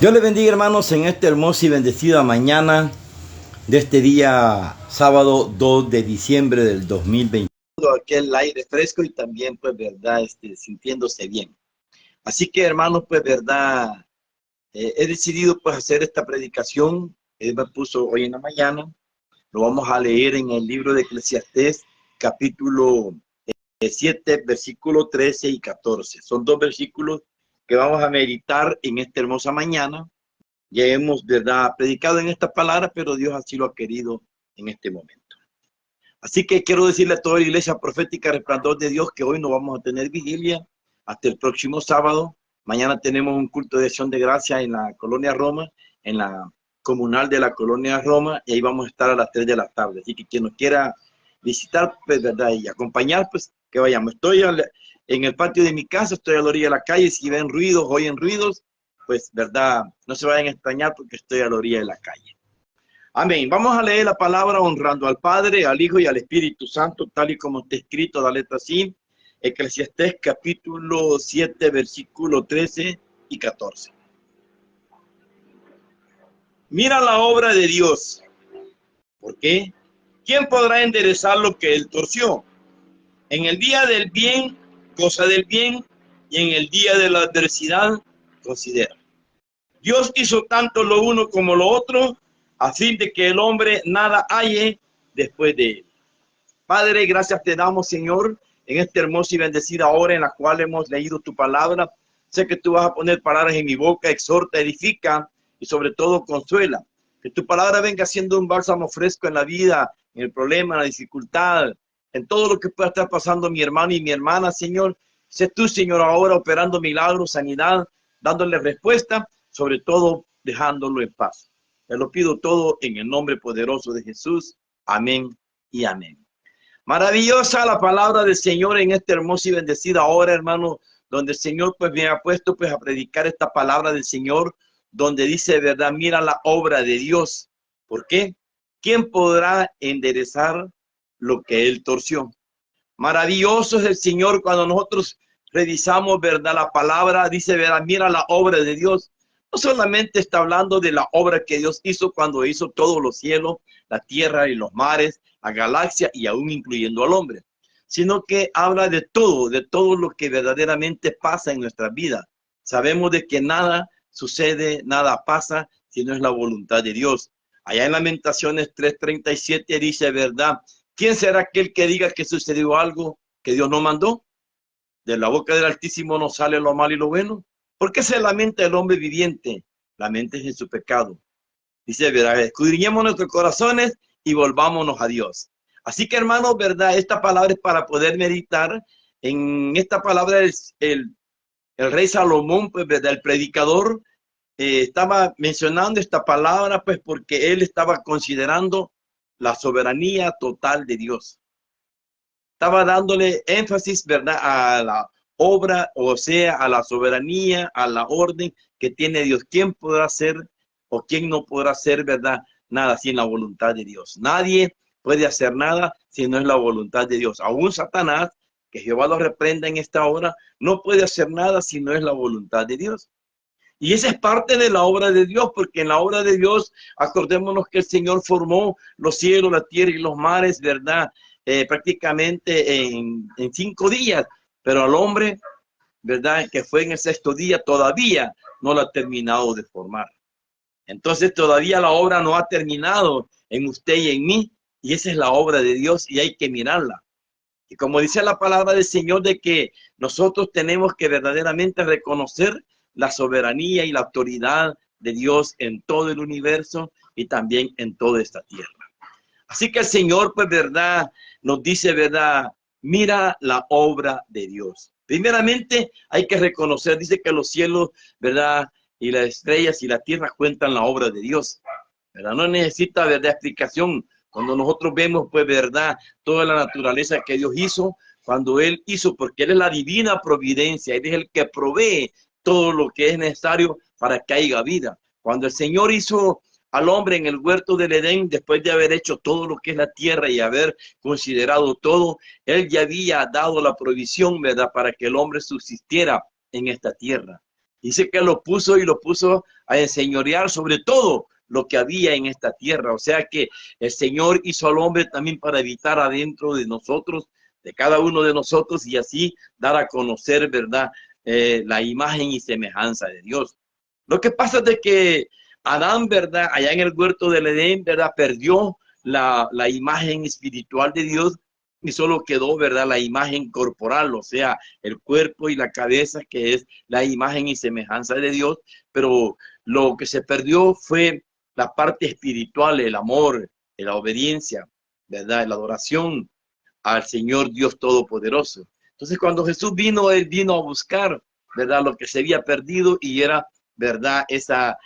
Dios les bendiga, hermanos, en esta hermosa y bendecida mañana de este día sábado 2 de diciembre del 2020. Aquel aire fresco y también, pues, verdad, sintiéndose bien. Así que, hermanos, pues, verdad, he decidido, pues, hacer esta predicación. Él me puso hoy en la mañana. Lo vamos a leer en el libro de Eclesiastés, capítulo 7, versículos 13 y 14. Son dos versículos que vamos a meditar en esta hermosa mañana. Ya hemos, verdad, predicado en esta palabra, pero Dios así lo ha querido en este momento. Así que quiero decirle a toda la iglesia profética Resplandor de Dios que hoy no vamos a tener vigilia hasta el próximo sábado. Mañana tenemos un culto de acción de gracia en la Colonia Roma, en la comunal de la Colonia Roma, y ahí vamos a estar a las 3 de la tarde. Así que quien nos quiera visitar, pues, verdad, y acompañar, pues, que vayamos. Estoy en el patio de mi casa, estoy a la orilla de la calle. Si ven ruidos, oyen ruidos, pues, verdad, no se vayan a extrañar porque estoy a la orilla de la calle. Amén. Vamos a leer la palabra honrando al Padre, al Hijo y al Espíritu Santo, tal y como está escrito, la letra así. Eclesiastés capítulo 7, versículo 13 y 14. Mira la obra de Dios. ¿Por qué? ¿Quién podrá enderezar lo que él torció? En el día del bien, cosa del bien, y en el día de la adversidad, considera. Dios hizo tanto lo uno como lo otro, a fin de que el hombre nada halle después de él. Padre, gracias te damos, Señor, en esta hermosa y bendecida hora en la cual hemos leído tu palabra. Sé que tú vas a poner palabras en mi boca, exhorta, edifica y sobre todo consuela. Que tu palabra venga siendo un bálsamo fresco en la vida, en el problema, en la dificultad, en todo lo que pueda estar pasando mi hermano y mi hermana, Señor. Sé tú, Señor, ahora operando milagros, sanidad, dándole respuesta, sobre todo dejándolo en paz. Te lo pido todo en el nombre poderoso de Jesús. Amén y amén. Maravillosa la palabra del Señor en esta hermosa y bendecida hora, hermano, donde el Señor pues me ha puesto pues a predicar esta palabra del Señor, donde dice, verdad, mira la obra de Dios. ¿Por qué? ¿Quién podrá enderezar lo que él torció? Maravilloso es el Señor cuando nosotros revisamos, verdad, la palabra, dice, verdad, mira la obra de Dios. No solamente está hablando de la obra que Dios hizo cuando hizo todos los cielos, la tierra y los mares, la galaxia y aún incluyendo al hombre, sino que habla de todo lo que verdaderamente pasa en nuestra vida. Sabemos de que nada sucede, nada pasa si no es la voluntad de Dios. Allá en Lamentaciones 3:37 dice, verdad, ¿quién será aquel que diga que sucedió algo que Dios no mandó? De la boca del Altísimo no sale lo malo y lo bueno. ¿Por qué se lamenta el hombre viviente? Lamentes en su pecado. Dice, verdad, escudriñemos nuestros corazones y volvámonos a Dios. Así que, hermanos, verdad, esta palabra es para poder meditar. En esta palabra el rey Salomón, pues, verdad, el predicador, estaba mencionando esta palabra, pues, porque él estaba considerando la soberanía total de Dios. Estaba dándole énfasis, verdad, a la obra, o sea, a la soberanía, a la orden que tiene Dios. ¿Quién podrá hacer o quién no podrá hacer, verdad, nada sin la voluntad de Dios? Nadie puede hacer nada si no es la voluntad de Dios. Aún Satanás, que Jehová lo reprenda en esta hora, no puede hacer nada si no es la voluntad de Dios. Y esa es parte de la obra de Dios, porque en la obra de Dios, acordémonos que el Señor formó los cielos, la tierra y los mares, ¿verdad? Prácticamente en 5 días, pero al hombre, ¿verdad? Que fue en el 6º día, todavía no lo ha terminado de formar. Entonces todavía la obra no ha terminado en usted y en mí, y esa es la obra de Dios y hay que mirarla. Y como dice la palabra del Señor, de que nosotros tenemos que verdaderamente reconocer la soberanía y la autoridad de Dios en todo el universo y también en toda esta tierra. Así que el Señor, pues, verdad, nos dice, verdad, mira la obra de Dios. Primeramente hay que reconocer, dice que los cielos, verdad, y las estrellas y la tierra cuentan la obra de Dios, ¿verdad? No necesita, verdad, explicación. Cuando nosotros vemos, pues, verdad, toda la naturaleza que Dios hizo, cuando Él hizo, porque Él es la divina providencia, Él es el que provee todo lo que es necesario para que haya vida. Cuando el Señor hizo al hombre en el huerto del Edén, después de haber hecho todo lo que es la tierra y haber considerado todo, Él ya había dado la provisión, ¿verdad?, para que el hombre subsistiera en esta tierra. Dice que lo puso y lo puso a enseñorear sobre todo lo que había en esta tierra. O sea que el Señor hizo al hombre también para habitar adentro de nosotros, de cada uno de nosotros, y así dar a conocer, ¿verdad? La imagen y semejanza de Dios. Lo que pasa es de que Adán, ¿verdad? Allá en el huerto del Edén, ¿verdad? Perdió la imagen espiritual de Dios y solo quedó, ¿verdad? La imagen corporal, o sea, el cuerpo y la cabeza, que es la imagen y semejanza de Dios, pero lo que se perdió fue la parte espiritual, el amor, la obediencia, ¿verdad? La adoración al Señor Dios Todopoderoso. Entonces, cuando Jesús vino, Él vino a buscar, ¿verdad? Lo que se había perdido y era, ¿verdad? Esa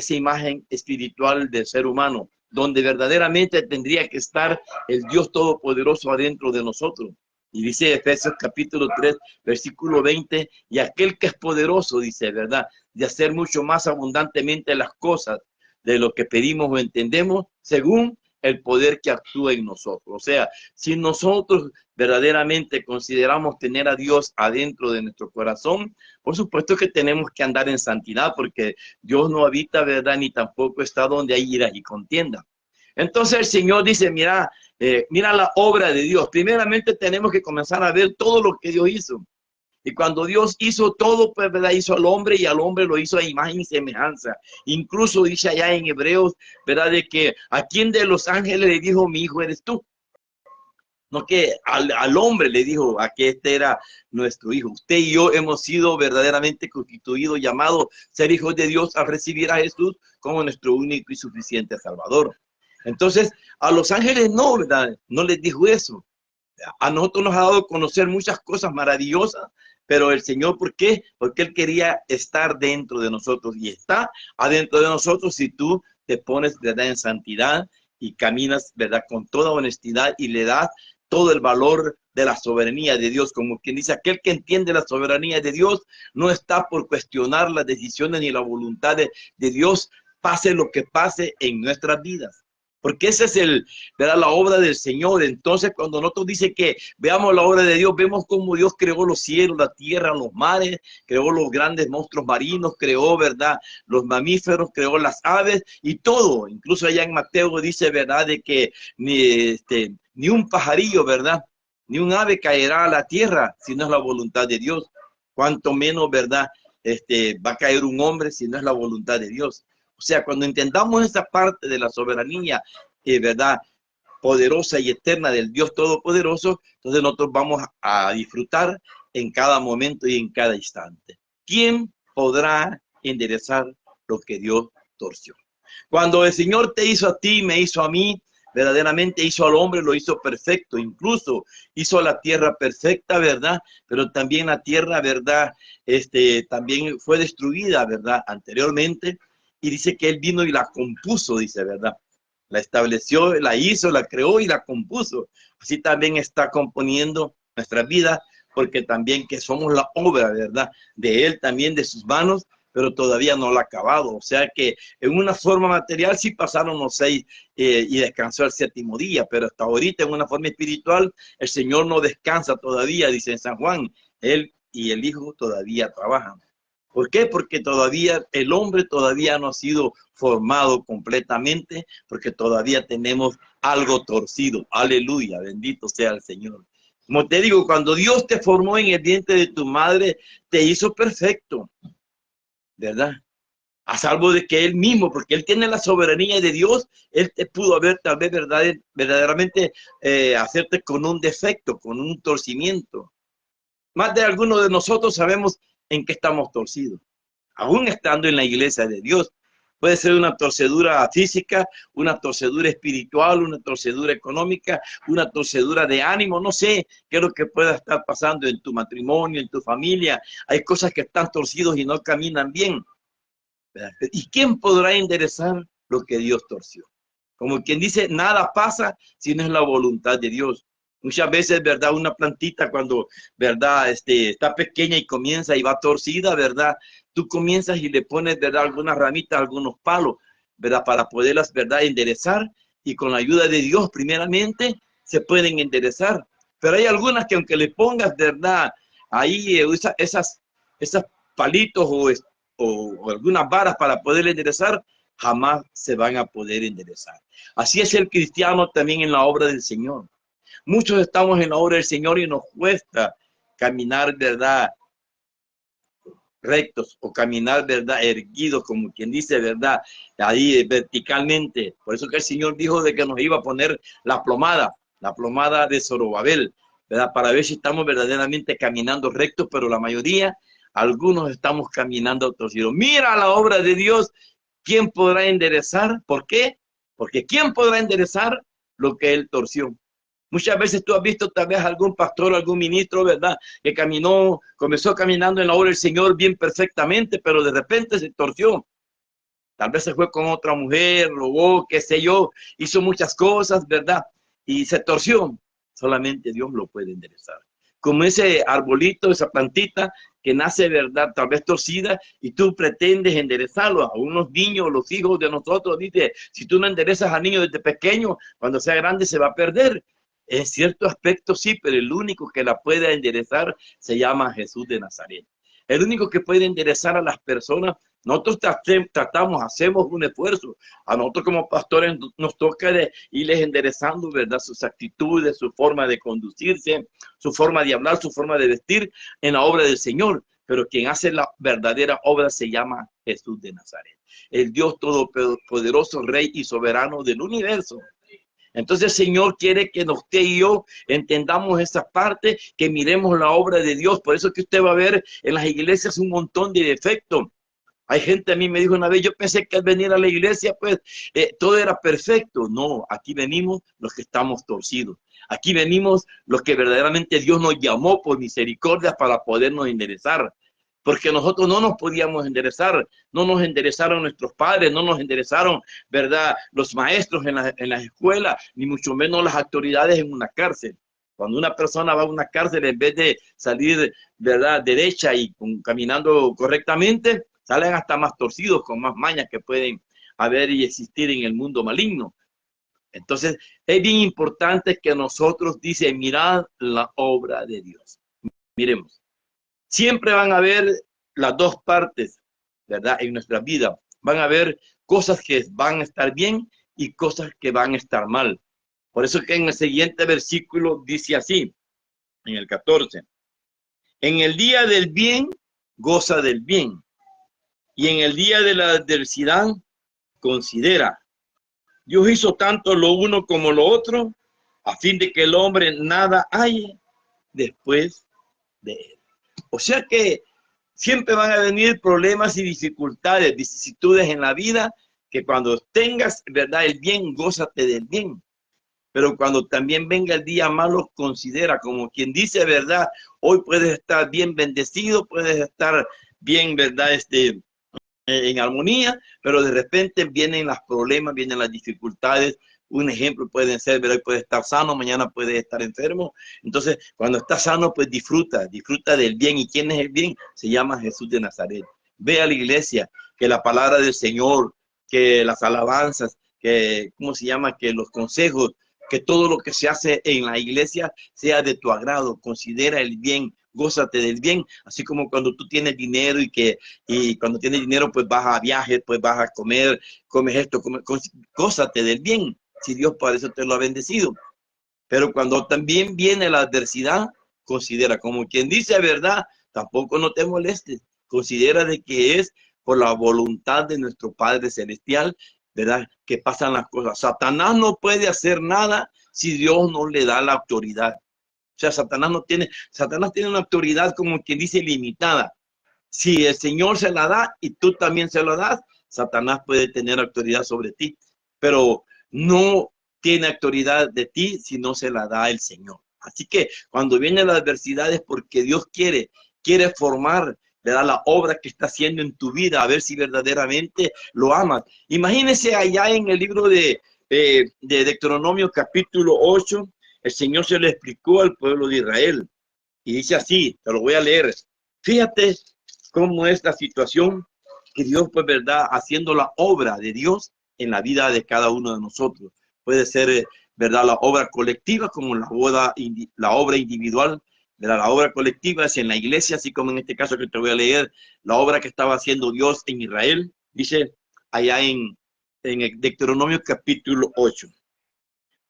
imagen espiritual del ser humano, donde verdaderamente tendría que estar el Dios Todopoderoso adentro de nosotros. Y dice Efesios capítulo 3, versículo 20, y aquel que es poderoso, dice, ¿verdad? De hacer mucho más abundantemente las cosas de lo que pedimos o entendemos, según el poder que actúa en nosotros. O sea, si nosotros verdaderamente consideramos tener a Dios adentro de nuestro corazón, por supuesto que tenemos que andar en santidad, porque Dios no habita, ¿verdad? Ni tampoco está donde hay ira y contienda. Entonces el Señor dice, mira, mira la obra de Dios. Primeramente tenemos que comenzar a ver todo lo que Dios hizo. Y cuando Dios hizo todo, pues, ¿verdad? Hizo al hombre y al hombre lo hizo a imagen y semejanza. Incluso dice allá en Hebreos, ¿verdad? De que a quién de los ángeles le dijo, mi hijo eres tú. No, que al hombre le dijo a que este era nuestro hijo. Usted y yo hemos sido verdaderamente constituidos, llamados ser hijos de Dios, a recibir a Jesús como nuestro único y suficiente Salvador. Entonces, a los ángeles no, ¿verdad? No les dijo eso. A nosotros nos ha dado a conocer muchas cosas maravillosas, pero el Señor, ¿por qué? Porque Él quería estar dentro de nosotros y está adentro de nosotros si tú te pones, ¿verdad? En santidad y caminas, ¿verdad? Con toda honestidad y le das todo el valor de la soberanía de Dios. Como quien dice, aquel que entiende la soberanía de Dios no está por cuestionar las decisiones ni la voluntad de Dios, pase lo que pase en nuestras vidas. Porque esa es ¿verdad? La obra del Señor. Entonces, cuando nosotros dice que veamos la obra de Dios, vemos cómo Dios creó los cielos, la tierra, los mares, creó los grandes monstruos marinos, creó, ¿verdad? Los mamíferos, creó las aves y todo. Incluso allá en Mateo dice, ¿verdad? De que ni un pajarillo, ¿verdad? Ni un ave caerá a la tierra si no es la voluntad de Dios. Cuanto menos, ¿verdad? Va a caer un hombre si no es la voluntad de Dios. O sea, cuando entendamos esa parte de la soberanía, ¿verdad? Poderosa y eterna del Dios Todopoderoso, entonces nosotros vamos a disfrutar en cada momento y en cada instante. ¿Quién podrá enderezar lo que Dios torció? Cuando el Señor te hizo a ti, me hizo a mí, verdaderamente hizo al hombre, lo hizo perfecto, incluso hizo la tierra perfecta, ¿verdad? Pero también la tierra, ¿verdad? También fue destruida, ¿verdad? Anteriormente. Y dice que Él vino y la compuso, dice, ¿verdad? La estableció, la hizo, la creó y la compuso. Así también está componiendo nuestra vida, porque también que somos la obra, ¿verdad? De Él también, de sus manos, pero todavía no lo ha acabado. O sea que en una forma material sí pasaron los 6 y descansó el 7º día, pero hasta ahorita en una forma espiritual el Señor no descansa todavía, dice en San Juan. Él y el Hijo todavía trabajan. ¿Por qué? Porque todavía el hombre todavía no ha sido formado completamente, porque todavía tenemos algo torcido. Aleluya, bendito sea el Señor. Como te digo, cuando Dios te formó en el vientre de tu madre, te hizo perfecto, ¿verdad? A salvo de que Él mismo, porque Él tiene la soberanía de Dios, Él te pudo haber tal vez verdaderamente hacerte con un defecto, con un torcimiento. Más de algunos de nosotros sabemos en qué estamos torcidos, aún estando en la iglesia de Dios. Puede ser una torcedura física, una torcedura espiritual, una torcedura económica, una torcedura de ánimo, no sé qué es lo que pueda estar pasando en tu matrimonio, en tu familia. Hay cosas que están torcidos y no caminan bien. ¿Y quién podrá enderezar lo que Dios torció? Como quien dice, nada pasa si no es la voluntad de Dios. Muchas veces, ¿verdad? Una plantita cuando, ¿verdad? Está pequeña y comienza y va torcida, ¿verdad? Tú comienzas y le pones, ¿verdad? Algunas ramitas, algunos palos, ¿verdad? Para poderlas, ¿verdad? Enderezar y con la ayuda de Dios, primeramente, se pueden enderezar. Pero hay algunas que aunque le pongas, ¿verdad? Ahí esas palitos o o algunas varas para poder enderezar, jamás se van a poder enderezar. Así es el cristiano también en la obra del Señor. Muchos estamos en la obra del Señor y nos cuesta caminar, ¿verdad?, rectos o caminar, ¿verdad?, erguidos, como quien dice, ¿verdad?, ahí verticalmente. Por eso que el Señor dijo de que nos iba a poner la plomada de Zorobabel, ¿verdad?, para ver si estamos verdaderamente caminando rectos, pero la mayoría, algunos estamos caminando torcidos. Mira la obra de Dios, ¿quién podrá enderezar? ¿Por qué? Porque ¿quién podrá enderezar lo que Él torció? Muchas veces tú has visto tal vez algún pastor, algún ministro, ¿verdad?, que comenzó caminando en la obra del Señor bien perfectamente, pero de repente se torció. Tal vez se fue con otra mujer, robó, qué sé yo, hizo muchas cosas, ¿verdad? Y se torció. Solamente Dios lo puede enderezar. Como ese arbolito, esa plantita que nace, ¿verdad?, tal vez torcida, y tú pretendes enderezarlo. A unos niños, los hijos de nosotros, dice, si tú no enderezas al niño desde pequeño, cuando sea grande se va a perder. En cierto aspecto sí, pero el único que la puede enderezar se llama Jesús de Nazaret. El único que puede enderezar a las personas. Nosotros tratamos, hacemos un esfuerzo. A nosotros como pastores nos toca irles enderezando, ¿verdad?, sus actitudes, su forma de conducirse, su forma de hablar, su forma de vestir en la obra del Señor. Pero quien hace la verdadera obra se llama Jesús de Nazaret, el Dios todopoderoso, Rey y soberano del universo. Entonces el Señor quiere que usted y yo entendamos esa parte, que miremos la obra de Dios. Por eso que usted va a ver en las iglesias un montón de defectos. Hay gente, a mí me dijo una vez, yo pensé que al venir a la iglesia, pues, todo era perfecto. No, aquí venimos los que estamos torcidos. Aquí venimos los que verdaderamente Dios nos llamó por misericordia para podernos enderezar. Porque nosotros no nos podíamos enderezar, no nos enderezaron nuestros padres, no nos enderezaron, ¿verdad?, los maestros en las escuelas, ni mucho menos las autoridades en una cárcel. Cuando una persona va a una cárcel, en vez de salir, ¿verdad?, derecha y caminando correctamente, salen hasta más torcidos, con más mañas que pueden haber y existir en el mundo maligno. Entonces, es bien importante que nosotros, dice, mirad la obra de Dios. Miremos. Siempre van a haber las dos partes, ¿verdad?, en nuestra vida. Van a haber cosas que van a estar bien y cosas que van a estar mal. Por eso que en el siguiente versículo dice así, en el 14. En el día del bien, goza del bien. Y en el día de la adversidad, considera. Dios hizo tanto lo uno como lo otro, a fin de que el hombre nada halle después de él. O sea que siempre van a venir problemas y dificultades, vicisitudes en la vida, que cuando tengas, ¿verdad?, el bien, gózate del bien. Pero cuando también venga el día malo, considera, como quien dice, ¿verdad?, hoy puedes estar bien bendecido, puedes estar bien, ¿verdad?, en armonía, pero de repente vienen los problemas, vienen las dificultades. Un ejemplo puede ser, ¿verdad?, puede estar sano, mañana puede estar enfermo. Entonces, cuando está sano, pues disfruta del bien. ¿Y quién es el bien? Se llama Jesús de Nazaret. Ve a la iglesia, que la palabra del Señor, que las alabanzas, que, ¿cómo se llama?, que los consejos, que todo lo que se hace en la iglesia sea de tu agrado. Considera el bien, gózate del bien, así como cuando tú tienes dinero y cuando tienes dinero, pues vas a viajes, pues vas a comer, comes esto, gózate del bien, si Dios por eso te lo ha bendecido. Pero cuando también viene la adversidad, considera, como quien dice, verdad, tampoco no te molestes, considera de que es por la voluntad de nuestro Padre Celestial, ¿verdad?, que pasan las cosas. Satanás no puede hacer nada si Dios no le da la autoridad. O sea, Satanás tiene una autoridad, como quien dice, limitada. Si el Señor se la da y tú también se la das, Satanás puede tener autoridad sobre ti, pero no tiene autoridad de ti si no se la da el Señor. Así que cuando viene la adversidad es porque Dios quiere formar, ¿verdad?, la obra que está haciendo en tu vida, a ver si verdaderamente lo amas. Imagínense allá en el libro de Deuteronomio capítulo 8, el Señor se lo explicó al pueblo de Israel. Y dice así, te lo voy a leer. Fíjate cómo es la situación que Dios, pues, ¿verdad?, haciendo la obra de Dios en la vida de cada uno de nosotros. Puede ser, ¿verdad?, la obra colectiva como la obra individual ¿verdad? La obra colectiva es en la iglesia, así como en este caso que te voy a leer, la obra que estaba haciendo Dios en Israel, dice allá en el Deuteronomio capítulo 8.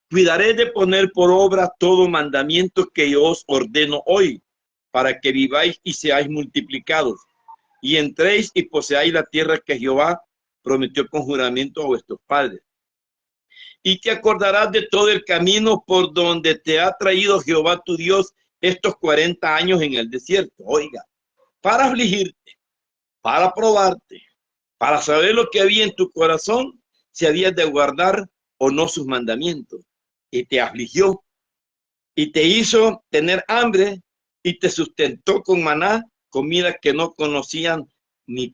Cuidaré de poner por obra todo mandamiento que yo os ordeno hoy, para que viváis y seáis multiplicados, y entréis y poseáis la tierra que Jehová prometió con juramento a vuestros padres. Y te acordarás de todo el camino por donde te ha traído Jehová tu Dios estos 40 años en el desierto. Oiga, para afligirte, para probarte, para saber lo que había en tu corazón, si habías de guardar o no sus mandamientos. Y te afligió, y te hizo tener hambre, y te sustentó con maná, comida que no conocían ni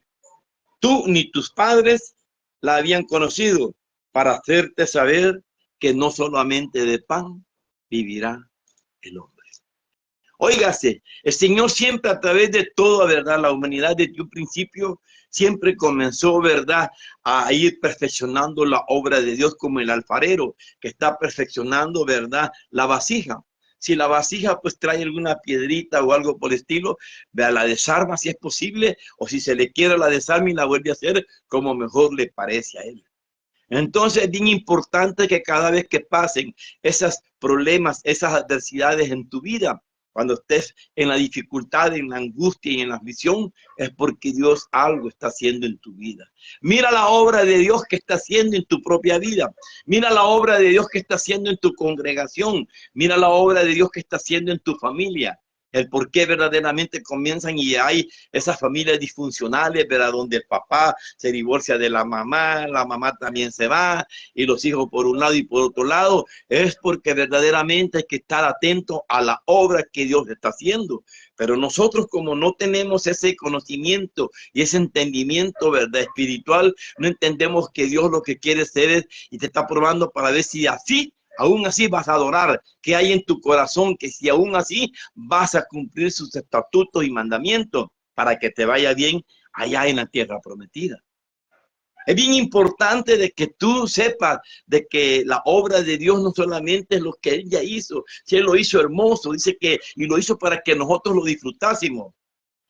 tú ni tus padres la habían conocido, para hacerte saber que no solamente de pan vivirá el hombre. Óigase, el Señor siempre a través de toda, ¿verdad? La humanidad desde un principio siempre comenzó, ¿verdad? A ir perfeccionando la obra de Dios como el alfarero que está perfeccionando, ¿verdad? La vasija. Si la vasija pues trae alguna piedrita o algo por el estilo, vea, la desarma si es posible, o si se le quiere la desarma y la vuelve a hacer como mejor le parece a él. Entonces es bien importante que cada vez que pasen esos problemas, esas adversidades en tu vida, cuando estés en la dificultad, en la angustia y en la aflicción, es porque Dios algo está haciendo en tu vida. Mira la obra de Dios que está haciendo en tu propia vida. Mira la obra de Dios que está haciendo en tu congregación. Mira la obra de Dios que está haciendo en tu familia. El por qué verdaderamente comienzan y hay esas familias disfuncionales, ¿verdad? Donde el papá se divorcia de la mamá también se va, y los hijos por un lado y por otro lado, es porque verdaderamente hay que estar atento a la obra que Dios está haciendo. Pero nosotros, como no tenemos ese conocimiento y ese entendimiento, ¿verdad? Espiritual, no entendemos que Dios lo que quiere hacer es, y te está probando para ver si así, aún así vas a adorar, que hay en tu corazón, que si aún así vas a cumplir sus estatutos y mandamientos para que te vaya bien allá en la tierra prometida. Es bien importante de que tú sepas de que la obra de Dios no solamente es lo que Él ya hizo, si Él lo hizo hermoso, dice que, y lo hizo para que nosotros lo disfrutásemos.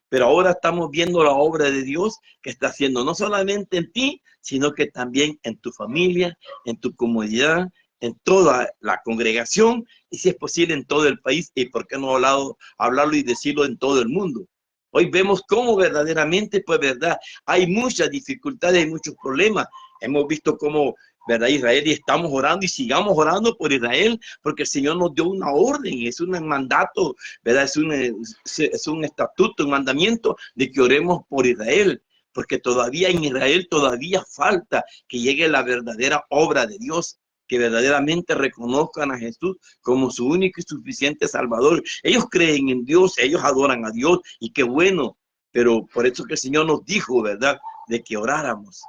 Pero ahora estamos viendo la obra de Dios que está haciendo no solamente en ti, sino que también en tu familia, en tu comunidad, en toda la congregación, y si es posible en todo el país, y por qué no hablarlo y decirlo en todo el mundo. Hoy vemos cómo verdaderamente, pues verdad, hay muchas dificultades y muchos problemas. Hemos visto cómo, verdad, Israel, y estamos orando y sigamos orando por Israel, porque el Señor nos dio una orden, es un mandato, verdad, es un estatuto, un mandamiento de que oremos por Israel, porque todavía en Israel todavía falta que llegue la verdadera obra de Dios, que verdaderamente reconozcan a Jesús como su único y suficiente Salvador. Ellos creen en Dios, ellos adoran a Dios, y qué bueno, pero por eso que el Señor nos dijo, ¿verdad?, de que oráramos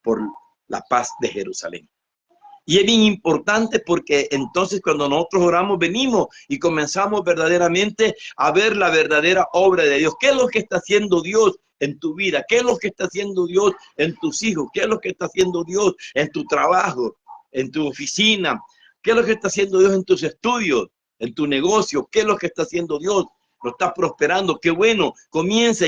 por la paz de Jerusalén. Y es bien importante porque entonces cuando nosotros oramos venimos y comenzamos verdaderamente a ver la verdadera obra de Dios. ¿Qué es lo que está haciendo Dios en tu vida? ¿Qué es lo que está haciendo Dios en tus hijos? ¿Qué es lo que está haciendo Dios en tu trabajo, en tu oficina? ¿Qué es lo que está haciendo Dios en tus estudios, en tu negocio? ¿Qué es lo que está haciendo Dios? Lo está prosperando, qué bueno, comienza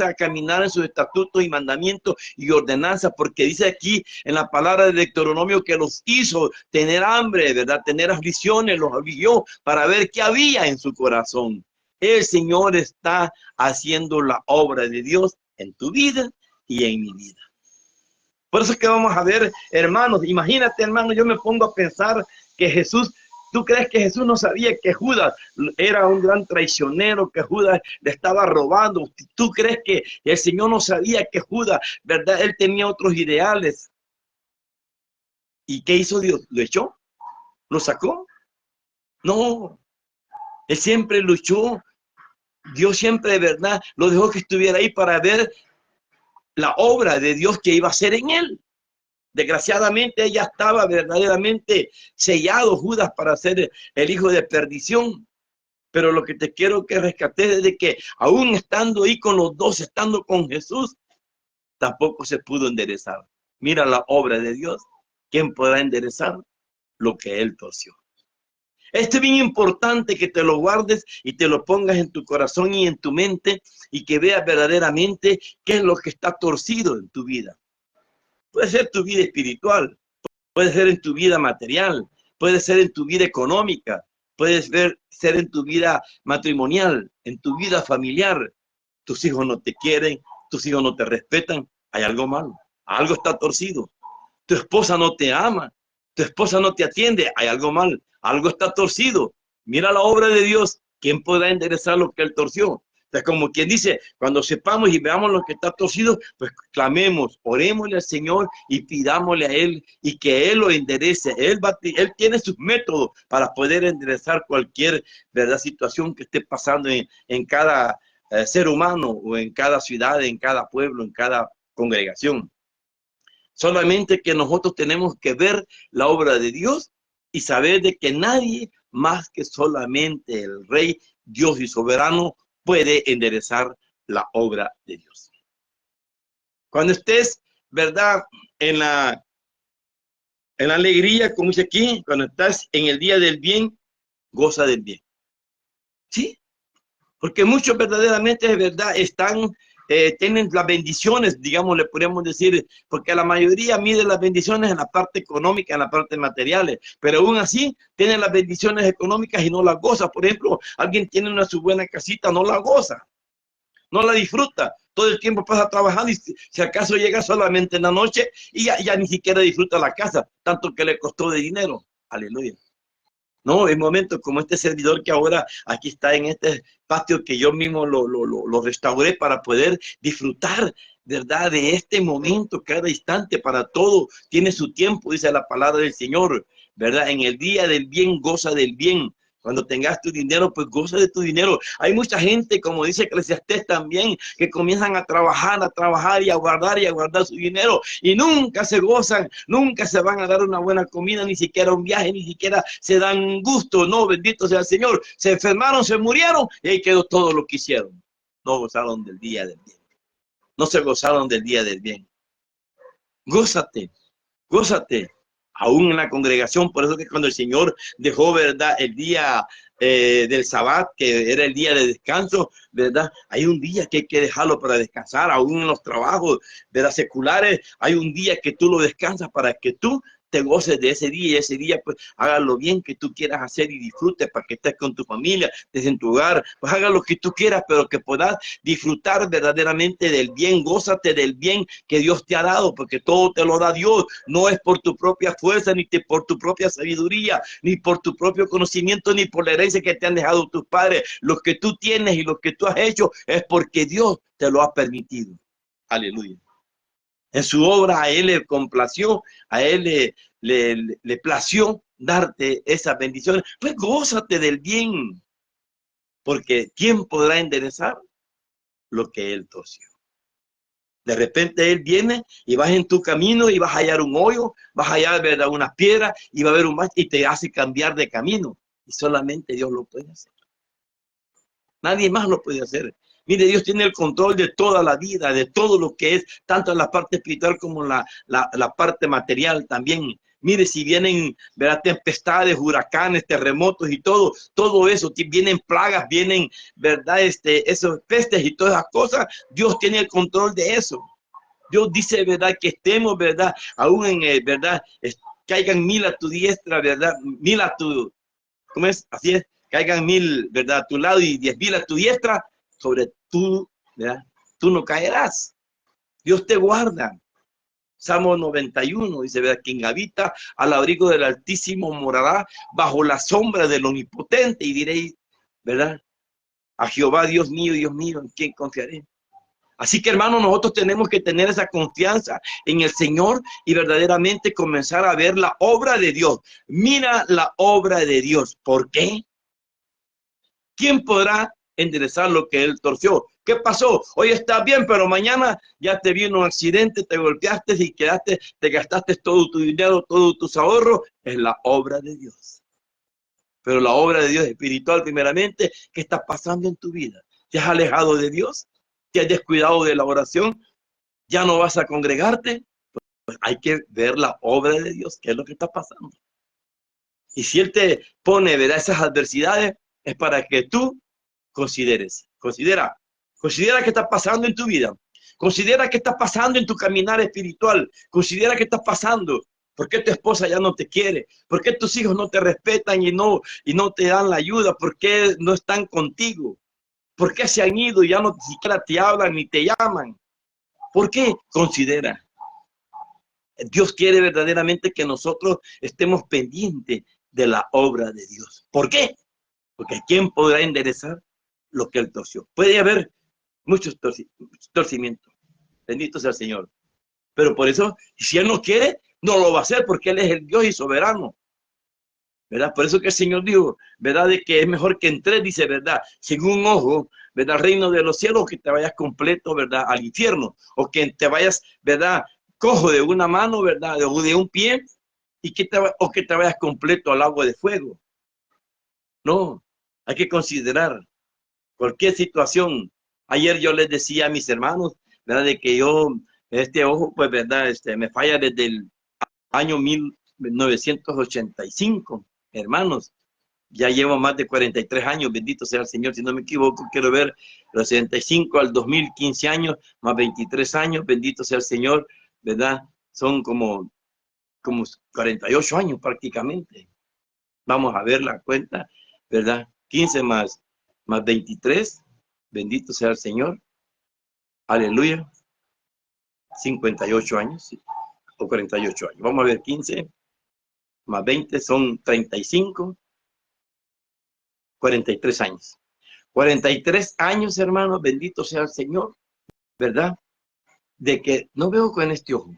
a caminar en sus estatutos y mandamientos y ordenanzas, porque dice aquí en la palabra de Deuteronomio que los hizo tener hambre, ¿verdad? Tener aflicciones, los afligió para ver qué había en su corazón. El Señor está haciendo la obra de Dios en tu vida y en mi vida. Por eso es que vamos a ver, hermanos, imagínate, hermano, yo me pongo a pensar que Jesús, ¿tú crees que Jesús no sabía que Judas era un gran traicionero, que Judas le estaba robando? ¿Tú crees que el Señor no sabía que Judas, verdad, él tenía otros ideales? ¿Y qué hizo Dios? ¿Lo echó? ¿Lo sacó? No, él siempre luchó. Dios siempre de verdad lo dejó que estuviera ahí para ver la obra de Dios que iba a hacer en él. Desgraciadamente ella estaba verdaderamente sellado, Judas, para ser el hijo de perdición. Pero lo que te quiero que rescates es de que aún estando ahí con los dos, estando con Jesús, tampoco se pudo enderezar. Mira la obra de Dios. ¿Quién podrá enderezar lo que él torció? Esto es bien importante que te lo guardes y te lo pongas en tu corazón y en tu mente y que veas verdaderamente qué es lo que está torcido en tu vida. Puede ser tu vida espiritual, puede ser en tu vida material, puede ser en tu vida económica, puede ser en tu vida matrimonial, en tu vida familiar. Tus hijos no te quieren, tus hijos no te respetan, hay algo malo, algo está torcido. Tu esposa no te ama, tu esposa no te atiende, hay algo mal, algo está torcido. Mira la obra de Dios, ¿quién podrá enderezar lo que él torció? Es como quien dice, cuando sepamos y veamos lo que está torcido, pues clamemos, orémosle al Señor y pidámosle a Él y que Él lo enderece. Él tiene sus métodos para poder enderezar cualquier, ¿verdad?, situación que esté pasando en cada ser humano o en cada ciudad, en cada pueblo, en cada congregación. Solamente que nosotros tenemos que ver la obra de Dios y saber de que nadie más que solamente el Rey, Dios y soberano, puede enderezar la obra de Dios. Cuando estés, ¿verdad?, en la alegría, como dice aquí, cuando estás en el día del bien, goza del bien. ¿Sí? Porque muchos verdaderamente, de verdad, tienen las bendiciones, digamos, le podríamos decir, porque la mayoría mide las bendiciones en la parte económica, en la parte materiales, pero aún así tienen las bendiciones económicas y no las goza. Por ejemplo, alguien tiene su buena casita, no la goza, no la disfruta. Todo el tiempo pasa trabajando y si acaso llega solamente en la noche y ya ni siquiera disfruta la casa, tanto que le costó de dinero. Aleluya. No, en momentos como este servidor que ahora aquí está en este patio que yo mismo lo restauré para poder disfrutar, ¿verdad?, de este momento, cada instante, para todo tiene su tiempo, dice la palabra del Señor, ¿verdad? En el día del bien, goza del bien. Cuando tengas tu dinero, pues goza de tu dinero. Hay mucha gente, como dice Eclesiastés también, que comienzan a trabajar y a guardar su dinero y nunca se gozan, nunca se van a dar una buena comida, ni siquiera un viaje, ni siquiera se dan gusto. No, bendito sea el Señor. Se enfermaron, se murieron y ahí quedó todo lo que hicieron. No gozaron del día del bien. No se gozaron del día del bien. Gózate, gózate. Aún en la congregación, por eso que cuando el Señor dejó, ¿verdad?, el día del Sabbat, que era el día de descanso, ¿verdad? Hay un día que hay que dejarlo para descansar, aún en los trabajos, ¿verdad?, seculares, hay un día que tú lo descansas para que tú te goces de ese día y ese día pues haga lo bien que tú quieras hacer y disfrutes para que estés con tu familia, estés en tu hogar, pues haga lo que tú quieras, pero que puedas disfrutar verdaderamente del bien, gózate del bien que Dios te ha dado, porque todo te lo da Dios, no es por tu propia fuerza, ni por tu propia sabiduría, ni por tu propio conocimiento, ni por la herencia que te han dejado tus padres. Lo que tú tienes y lo que tú has hecho es porque Dios te lo ha permitido. Aleluya. En su obra a Él le complació, a Él le plació darte esas bendiciones. Pues gózate del bien, porque ¿quién podrá enderezar lo que Él torció? De repente Él viene y vas en tu camino y vas a hallar un hoyo, vas a hallar, ¿verdad?, unas piedras y va a haber un mar y te hace cambiar de camino. Y solamente Dios lo puede hacer. Nadie más lo puede hacer. Mire, Dios tiene el control de toda la vida, de todo lo que es, tanto en la parte espiritual como en la parte material también. Mire, si vienen, ¿verdad?, tempestades, huracanes, terremotos y todo eso, vienen plagas, vienen, ¿verdad?, esos pestes y todas esas cosas, Dios tiene el control de eso. Dios dice, ¿verdad?, que estemos, ¿verdad?, aún en, ¿verdad?, caigan 1000 a tu diestra, ¿verdad?, 1000 a tu, ¿cómo es? Así es, caigan 1000, ¿verdad?, a tu lado y 10,000 a tu diestra, sobre tú, ¿verdad?, tú no caerás. Dios te guarda. Salmo 91 dice, ¿verdad?, quien habita al abrigo del Altísimo morará bajo la sombra del Omnipotente. Y diréis, ¿verdad?, a Jehová, Dios mío, ¿en quién confiaré? Así que, hermanos, nosotros tenemos que tener esa confianza en el Señor y verdaderamente comenzar a ver la obra de Dios. Mira la obra de Dios. ¿Por qué? ¿Quién podrá enderezar lo que Él torció? ¿Qué pasó? Hoy estás bien, pero mañana ya te vino un accidente, te golpeaste y te gastaste todo tu dinero, todos tus ahorros. Es la obra de Dios. Pero la obra de Dios espiritual, primeramente, ¿qué está pasando en tu vida? ¿Te has alejado de Dios? ¿Te has descuidado de la oración? ¿Ya no vas a congregarte? Pues hay que ver la obra de Dios, qué es lo que está pasando. Y si Él te pone, ¿verdad?, esas adversidades, es para que tú consideres. Considera qué está pasando en tu vida. Considera qué está pasando en tu caminar espiritual. Considera qué está pasando. ¿Por qué tu esposa ya no te quiere? ¿Por qué tus hijos no te respetan y no te dan la ayuda? ¿Por qué no están contigo? ¿Por qué se han ido y ya no siquiera te hablan ni te llaman? ¿Por qué? Considera. Dios quiere verdaderamente que nosotros estemos pendientes de la obra de Dios. ¿Por qué? Porque ¿quién podrá enderezar lo que Él torció? Puede haber muchos torcimientos. Bendito sea el Señor. Pero por eso, si Él no quiere, no lo va a hacer, porque Él es el Dios y soberano. ¿Verdad? Por eso que el Señor dijo, ¿verdad?, de que es mejor que entres, dice, ¿verdad?, sin un ojo, ¿verdad?, al reino de los cielos, o que te vayas completo, ¿verdad?, al infierno, o que te vayas, ¿verdad?, cojo de una mano, ¿verdad?, o de un pie, y que te vayas completo al agua de fuego. No, hay que considerar cualquier situación. Ayer yo les decía a mis hermanos, ¿verdad?, de que yo, este ojo, pues, ¿verdad?, me falla desde el año 1985, hermanos. Ya llevo más de 43 años, bendito sea el Señor, si no me equivoco, quiero ver los 65 al 2015 años, más 23 años, bendito sea el Señor, ¿verdad? Son como 48 años prácticamente. Vamos a ver la cuenta, ¿verdad? 15 más 23, bendito sea el Señor, aleluya, 58 años, ¿sí? O 48 años. Vamos a ver, 15 más 20 son 35, 43 años. 43 años, hermanos, bendito sea el Señor, ¿verdad? De que no veo con este ojo.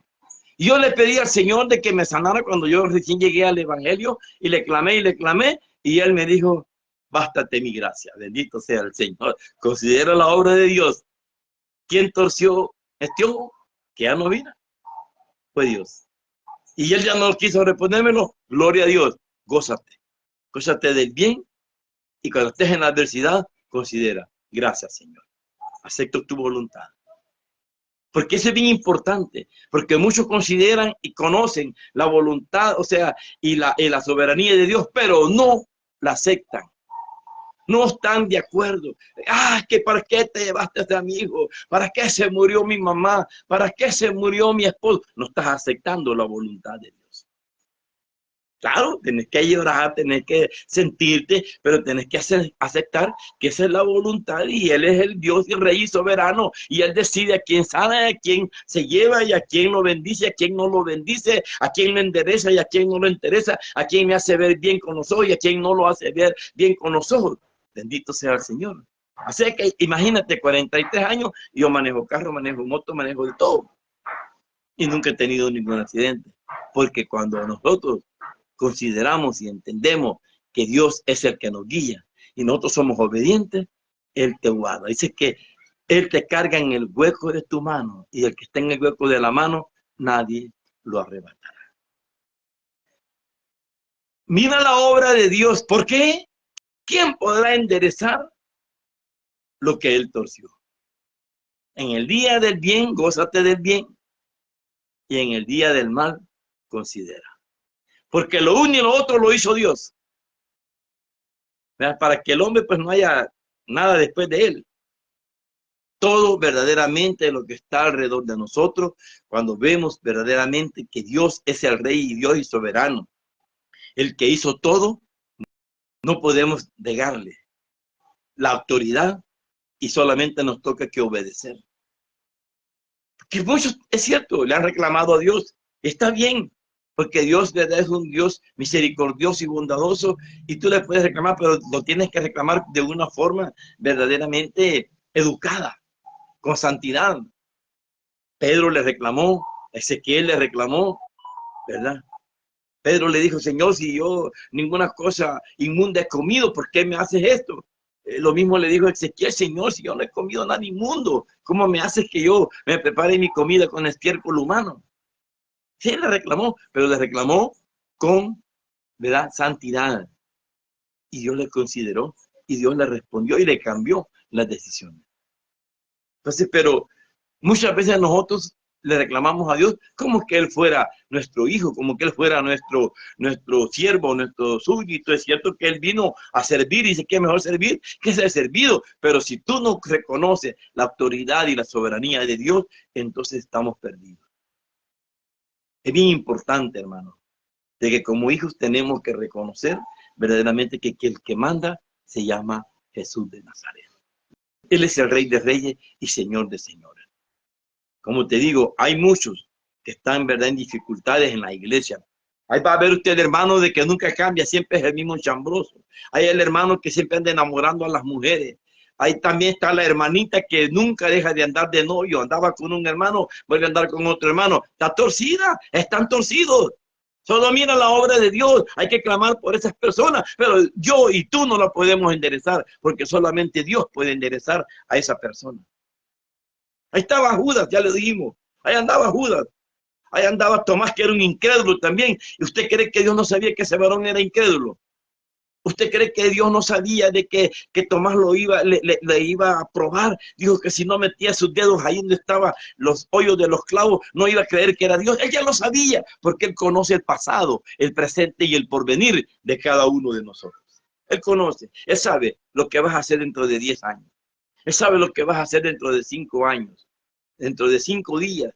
Y yo le pedí al Señor de que me sanara cuando yo recién llegué al Evangelio, y le clamé, y Él me dijo, bástate mi gracia, bendito sea el Señor. Considera la obra de Dios. ¿Quién torció este ojo? Que ya no vino. Fue Dios. Y Él ya no quiso respondérmelo. Gloria a Dios. Gózate. Gózate del bien, y cuando estés en la adversidad, considera, gracias, Señor. Acepto tu voluntad. Porque eso es bien importante, porque muchos consideran y conocen la voluntad, o sea, y la soberanía de Dios, pero no la aceptan. No están de acuerdo. Que ¿para qué te llevaste a mi hijo? ¿Para qué se murió mi mamá? ¿Para qué se murió mi esposo? No estás aceptando la voluntad de Dios. Claro, tenés que llorar, tenés que sentirte, pero tenés que aceptar que esa es la voluntad, y Él es el Dios y Rey soberano, y Él decide a quién sana, a quién se lleva, y a quién lo bendice, a quién no lo bendice, a quién lo endereza y a quién no lo endereza, a quién me hace ver bien con los ojos y a quién no lo hace ver bien con los ojos. Bendito sea el Señor. Así que imagínate, 43 años, yo manejo carro, manejo moto, manejo de todo, y nunca he tenido ningún accidente, porque cuando nosotros consideramos y entendemos que Dios es el que nos guía y nosotros somos obedientes, Él te guarda. Dice que Él te carga en el hueco de tu mano, y el que está en el hueco de la mano, nadie lo arrebatará. Mira la obra de Dios. ¿Por qué? ¿Quién podrá enderezar lo que Él torció? En el día del bien, gózate del bien, y en el día del mal, considera. Porque lo uno y lo otro lo hizo Dios, ¿verdad? Para que el hombre pues no haya nada después de él. Todo verdaderamente lo que está alrededor de nosotros, cuando vemos verdaderamente que Dios es el Rey y Dios y soberano, el que hizo todo, no podemos negarle la autoridad, y solamente nos toca que obedecer. Que muchos, es cierto, le han reclamado a Dios. Está bien, porque Dios, ¿verdad?, es un Dios misericordioso y bondadoso, y tú le puedes reclamar, pero lo tienes que reclamar de una forma verdaderamente educada, con santidad. Pedro le reclamó, Ezequiel le reclamó, ¿verdad? Pedro le dijo, Señor, si yo ninguna cosa inmunda he comido, ¿por qué me haces esto? Lo mismo le dijo Ezequiel, Señor, si yo no he comido nada inmundo, ¿cómo me haces que yo me prepare mi comida con estiércol humano? Sí, le reclamó, pero le reclamó con, ¿verdad?, santidad. Y Dios le consideró, y Dios le respondió y le cambió las decisiones. Entonces, pero muchas veces nosotros le reclamamos a Dios como que Él fuera nuestro hijo, como que Él fuera nuestro siervo, nuestro súbdito. Es cierto que Él vino a servir y dice que es mejor servir que ser servido. Pero si tú no reconoces la autoridad y la soberanía de Dios, entonces estamos perdidos. Es bien importante, hermano, de que como hijos tenemos que reconocer verdaderamente que el que manda se llama Jesús de Nazaret. Él es el Rey de Reyes y Señor de Señores. Como te digo, hay muchos que están, ¿verdad?, en dificultades en la iglesia. Ahí va a ver usted el hermano de que nunca cambia, siempre es el mismo chambroso. Hay el hermano que siempre anda enamorando a las mujeres. Ahí también está la hermanita que nunca deja de andar de novio. Andaba con un hermano, vuelve a andar con otro hermano. Está torcida, están torcidos. Solo mira la obra de Dios. Hay que clamar por esas personas. Pero yo y tú no la podemos enderezar, porque solamente Dios puede enderezar a esa persona. Ahí estaba Judas, ya le dijimos. Ahí andaba Judas. Ahí andaba Tomás, que era un incrédulo también. ¿Y usted cree que Dios no sabía que ese varón era incrédulo? ¿Usted cree que Dios no sabía de que Tomás le iba a probar? Dijo que si no metía sus dedos ahí donde estaban los hoyos de los clavos, no iba a creer que era Dios. Él ya lo sabía, porque Él conoce el pasado, el presente y el porvenir de cada uno de nosotros. Él conoce, Él sabe lo que vas a hacer dentro de 10 años. Él sabe lo que vas a hacer dentro de 5 años, dentro de 5 días.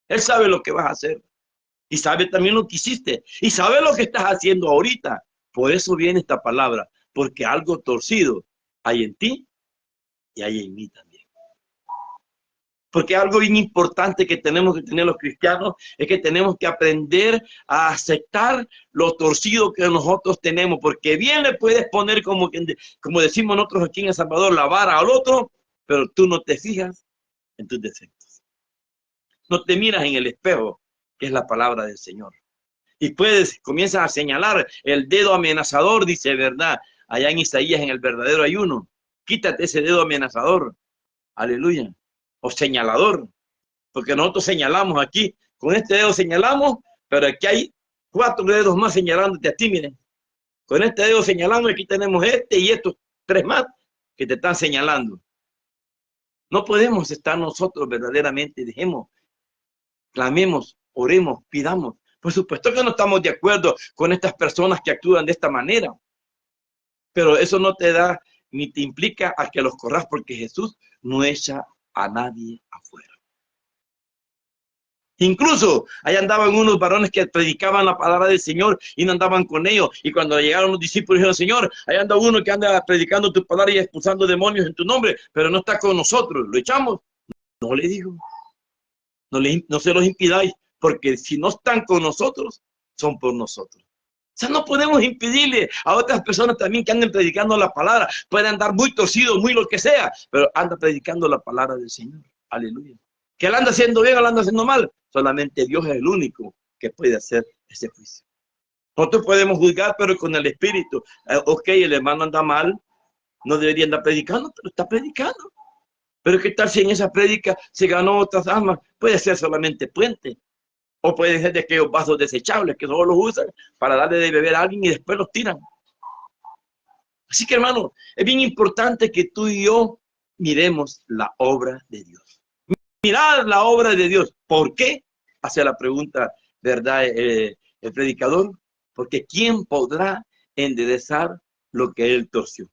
Él sabe lo que vas a hacer. Y sabe también lo que hiciste. Y sabe lo que estás haciendo ahorita. Por eso viene esta palabra. Porque algo torcido hay en ti y hay en mí también. Porque algo bien importante que tenemos que tener los cristianos es que tenemos que aprender a aceptar lo torcido que nosotros tenemos. Porque bien le puedes poner, como decimos nosotros aquí en El Salvador, la vara al otro, pero tú no te fijas en tus defectos. No te miras en el espejo, que es la palabra del Señor. Y comienzas a señalar el dedo amenazador, dice, ¿verdad? Allá en Isaías, en el verdadero ayuno. Quítate ese dedo amenazador. Aleluya. O señalador. Porque nosotros señalamos aquí. Con este dedo señalamos, pero aquí hay 4 dedos más señalándote a ti, miren. Con este dedo señalamos, aquí tenemos este y estos 3 más que te están señalando. No podemos estar nosotros verdaderamente, clamemos, oremos, pidamos. Por supuesto que no estamos de acuerdo con estas personas que actúan de esta manera. Pero eso no te da ni te implica a que los corras, porque Jesús no echa a nadie afuera. Incluso ahí andaban unos varones que predicaban la palabra del Señor y no andaban con ellos. Y cuando llegaron los discípulos dijeron, Señor, ahí anda uno que anda predicando tu palabra y expulsando demonios en tu nombre, pero no está con nosotros. ¿Lo echamos? No le digo. No se los impidáis, porque si no están con nosotros, son por nosotros. O sea, no podemos impedirle a otras personas también que anden predicando la palabra. Pueden andar muy torcidos, muy lo que sea, pero anda predicando la palabra del Señor. Aleluya. Que él anda haciendo bien o él anda haciendo mal. Solamente Dios es el único que puede hacer ese juicio. Nosotros podemos juzgar, pero con el Espíritu. Ok, el hermano anda mal, no debería andar predicando, pero está predicando. Pero ¿qué tal si en esa prédica se ganó otras almas? Puede ser solamente puente. O puede ser de aquellos vasos desechables que solo los usan para darle de beber a alguien y después los tiran. Así que, hermano, es bien importante que tú y yo miremos la obra de Dios. Mirar la obra de Dios. ¿Por qué? Hace la pregunta, ¿verdad? El predicador. Porque ¿quién podrá enderezar lo que él torció?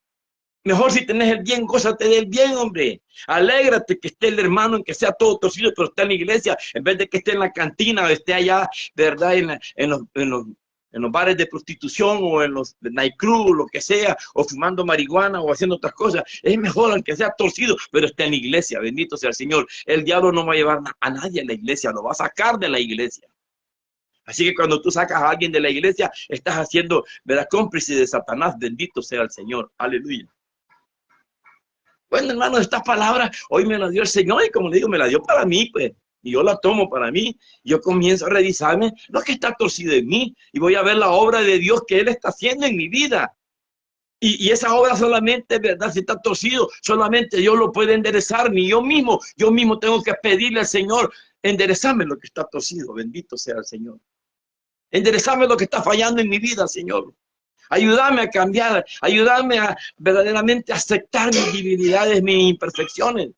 Mejor si tenés el bien, gózate del bien, hombre. Alégrate que esté el hermano, en que sea todo torcido, pero está en la iglesia, en vez de que esté en la cantina o esté allá, ¿verdad? En los bares de prostitución o en los nightclubs, lo que sea, o fumando marihuana o haciendo otras cosas. Es mejor aunque sea torcido, pero esté en la iglesia. Bendito sea el Señor. El diablo no va a llevar a nadie a la iglesia, lo va a sacar de la iglesia. Así que cuando tú sacas a alguien de la iglesia, estás haciendo, ¿verdad?, cómplice de Satanás. Bendito sea el Señor. Aleluya. Bueno, hermano, esta palabra hoy me la dio el Señor y como le digo, me la dio para mí, pues. Y yo la tomo para mí. Yo comienzo a revisarme lo que está torcido en mí y voy a ver la obra de Dios que Él está haciendo en mi vida. Y esa obra solamente, ¿verdad? Si está torcido, solamente Dios lo puede enderezar, ni yo mismo. Yo mismo tengo que pedirle al Señor, enderezame lo que está torcido. Bendito sea el Señor. Enderezame lo que está fallando en mi vida, Señor. Ayúdame a cambiar, ayúdame a verdaderamente aceptar mis debilidades, mis imperfecciones.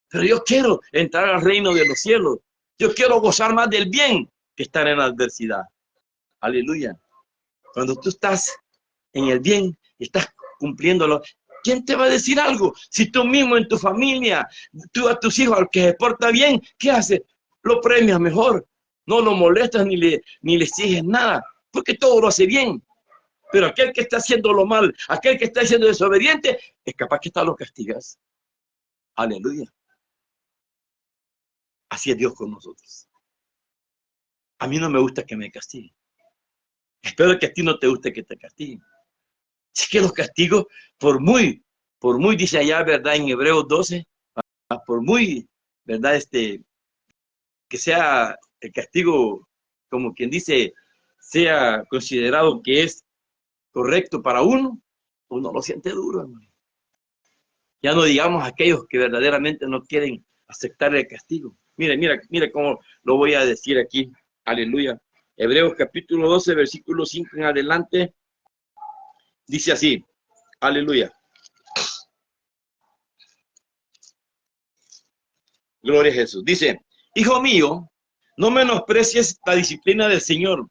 Pero yo quiero entrar al reino de los cielos. Yo quiero gozar más del bien que estar en la adversidad. Aleluya. Cuando tú estás en el bien, estás cumpliéndolo, ¿quién te va a decir algo? Si tú mismo en tu familia, tú a tus hijos, al que se porta bien, ¿qué haces? Lo premias mejor. No lo molestas ni le exiges nada, porque todo lo hace bien. Pero aquel que está haciendo lo mal, aquel que está siendo desobediente, es capaz que hasta lo castigas. Aleluya. Así es Dios con nosotros. A mí no me gusta que me castiguen. Espero que a ti no te guste que te castiguen. Es que los castigos, por muy, dice allá, ¿verdad? En Hebreos 12, por muy, ¿verdad? Que sea el castigo, como quien dice, sea considerado que es correcto para uno lo siente duro, hermano. Ya no digamos aquellos que verdaderamente no quieren aceptar el castigo. Mire cómo lo voy a decir aquí. Aleluya. Hebreos capítulo 12, versículo 5 en adelante. Dice así. Aleluya. Gloria a Jesús. Dice, hijo mío, no menosprecies la disciplina del Señor,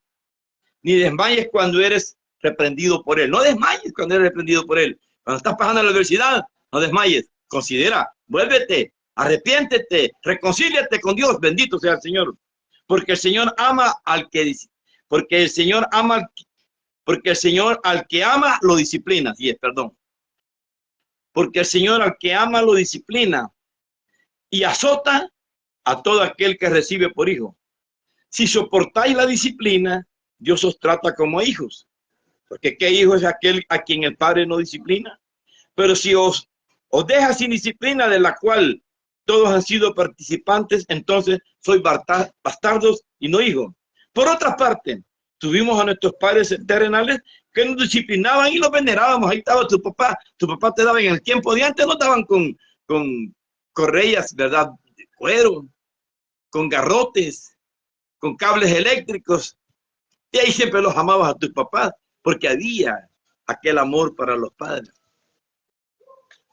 ni desmayes cuando eres reprendido por Él. No desmayes cuando eres reprendido por Él. Cuando estás pasando la adversidad, no desmayes. Considera, vuélvete, arrepiéntete, reconcíliate con Dios. Bendito sea el Señor. Porque el Señor ama al que dice, porque el Señor al que ama lo disciplina. Sí, perdón. Porque el Señor al que ama lo disciplina y azota a todo aquel que recibe por hijo. Si soportáis la disciplina, Dios os trata como hijos. Porque ¿qué hijo es aquel a quien el Padre no disciplina? Pero si os deja sin disciplina, de la cual todos han sido participantes, entonces sois bastardos y no hijos. Por otra parte, tuvimos a nuestros padres terrenales que nos disciplinaban y los venerábamos. Ahí estaba tu papá te daba en el tiempo de antes, no daban con correas, ¿verdad? De cuero, con garrotes, con cables eléctricos. Y ahí siempre los amabas a tus papás, porque había aquel amor para los padres.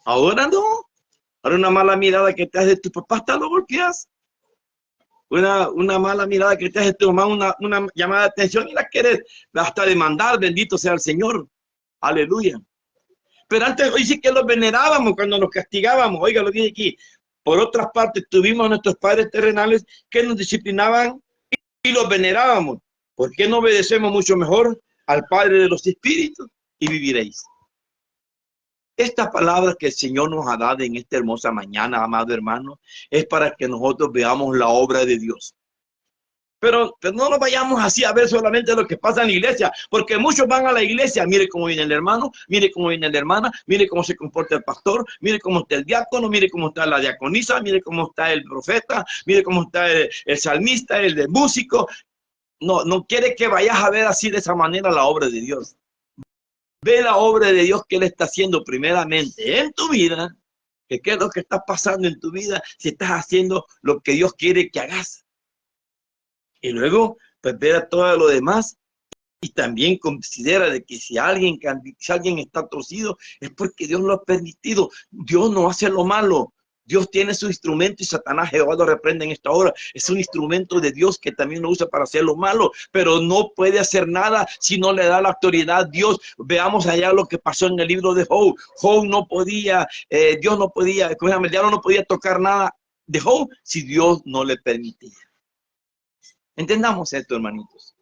Ahora no. Ahora una mala mirada que te hace de tu papá, hasta lo golpeas. Una mala mirada que te hace tu mamá, una llamada de atención y la quieres hasta demandar. Bendito sea el Señor. Aleluya. Pero antes hoy sí que los venerábamos cuando nos castigábamos. Oiga, lo dije aquí. Por otras partes, tuvimos a nuestros padres terrenales que nos disciplinaban y los venerábamos. ¿Por qué no obedecemos mucho mejor al Padre de los Espíritus y viviréis? Esta palabra que el Señor nos ha dado en esta hermosa mañana, amado hermano, es para que nosotros veamos la obra de Dios. Pero no nos vayamos así a ver solamente lo que pasa en la iglesia, porque muchos van a la iglesia, mire cómo viene el hermano, mire cómo viene la hermana, mire cómo se comporta el pastor, mire cómo está el diácono, mire cómo está la diaconisa, mire cómo está el profeta, mire cómo está el salmista, el de músico. No quiere que vayas a ver así de esa manera la obra de Dios. Ve la obra de Dios que Él está haciendo primeramente en tu vida, que qué es lo que está pasando en tu vida, si estás haciendo lo que Dios quiere que hagas. Y luego, pues ver a todo lo demás y también considera de que si alguien está torcido es porque Dios lo ha permitido. Dios no hace lo malo. Dios tiene su instrumento y Satanás, Jehová lo reprende en esta hora. Es un instrumento de Dios que también lo usa para hacer lo malo, pero no puede hacer nada si no le da la autoridad a Dios. Veamos allá lo que pasó en el libro de Job. Job no podía, Dios no podía, el diablo no podía tocar nada de Job si Dios no le permitía. Entendamos esto, hermanitos.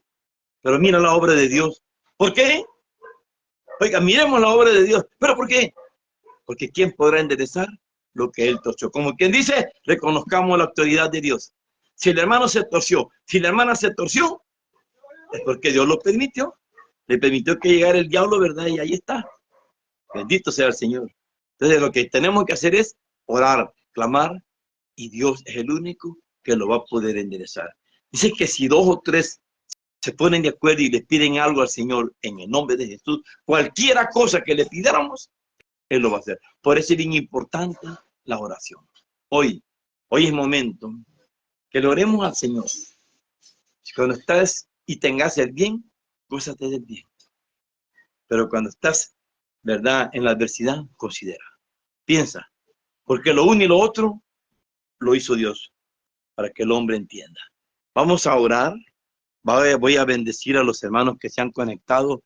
Pero mira la obra de Dios. ¿Por qué? Oiga, miremos la obra de Dios. ¿Pero por qué? Porque ¿quién podrá enderezar lo que Él torció? Como quien dice, reconozcamos la autoridad de Dios. Si el hermano se torció, si la hermana se torció, es porque Dios lo permitió. Le permitió que llegara el diablo, ¿verdad? Y ahí está. Bendito sea el Señor. Entonces lo que tenemos que hacer es orar, clamar, y Dios es el único que lo va a poder enderezar. Dice que si 2 o 3 se ponen de acuerdo y le piden algo al Señor en el nombre de Jesús, cualquiera cosa que le pidiéramos, Él lo va a hacer. Por eso es bien importante la oración. Hoy es momento que le oremos al Señor. Cuando estás y tengas el bien, gózate del bien. Pero cuando estás, ¿verdad?, en la adversidad, considera. Piensa. Porque lo uno y lo otro lo hizo Dios. para que el hombre entienda. Vamos a orar. Voy a bendecir a los hermanos que se han conectado